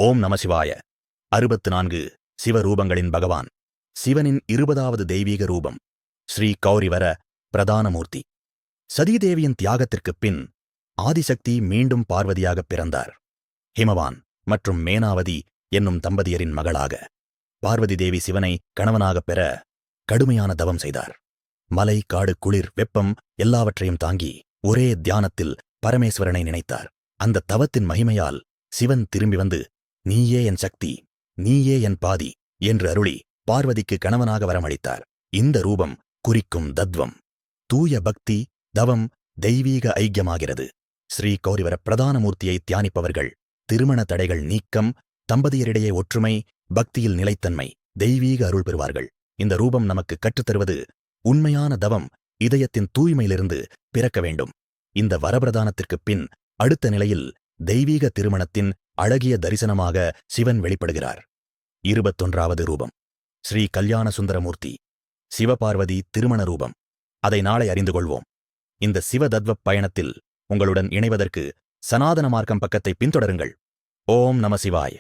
ஓம் நமசிவாய. 64 சிவரூபங்களின் பகவான் சிவனின் 20வது தெய்வீக ரூபம் ஸ்ரீ கௌரிவர பிரதானமூர்த்தி. சதீதேவியின் தியாகத்திற்குப் பின் ஆதிசக்தி மீண்டும் பார்வதியாகப் பிறந்தார். ஹிமவான் மற்றும் மேனாவதி என்னும் தம்பதியரின் மகளாக பார்வதி தேவி சிவனை கணவனாகப் பெற கடுமையான தவம் செய்தார். மலை, காடு, குளிர், வெப்பம் எல்லாவற்றையும் தாங்கி ஒரே தியானத்தில் பரமேஸ்வரனை நினைத்தார். அந்த தவத்தின் மகிமையால் சிவன் திரும்பி வந்து, நீயே என் சக்தி, நீயே என் பாதி என்று அருளி பார்வதிக்கு கணவனாக வரமளித்தார். இந்த ரூபம் குறிக்கும் தத்வம், தூய பக்தி, தவம், தெய்வீக ஐக்கியமாகிறது. ஸ்ரீ கௌரிவர பிரதானமூர்த்தியை தியானிப்பவர்கள் திருமண தடைகள் நீக்கம், தம்பதியரிடையே ஒற்றுமை, பக்தியில் நிலைத்தன்மை, தெய்வீக அருள் பெறுவார்கள். இந்த ரூபம் நமக்கு கற்றுத்தருவது உண்மையான தவம் இதயத்தின் தூய்மையிலிருந்து பிறக்க வேண்டும். இந்த வரப்பிரதானத்திற்குப் பின் அடுத்த நிலையில் தெய்வீக திருமணத்தின் அழகிய தரிசனமாக சிவன் வெளிப்படுகிறார். 21வது ரூபம் ஸ்ரீ கல்யாண சுந்தரமூர்த்தி, சிவபார்வதி திருமண ரூபம். அதை நாளை அறிந்து கொள்வோம். இந்த சிவ தத்வ பயணத்தில் உங்களுடன் இணைவதற்கு சனாதன மார்க்கம் பக்கத்தை பின்தொடருங்கள். ஓம் நம சிவாய.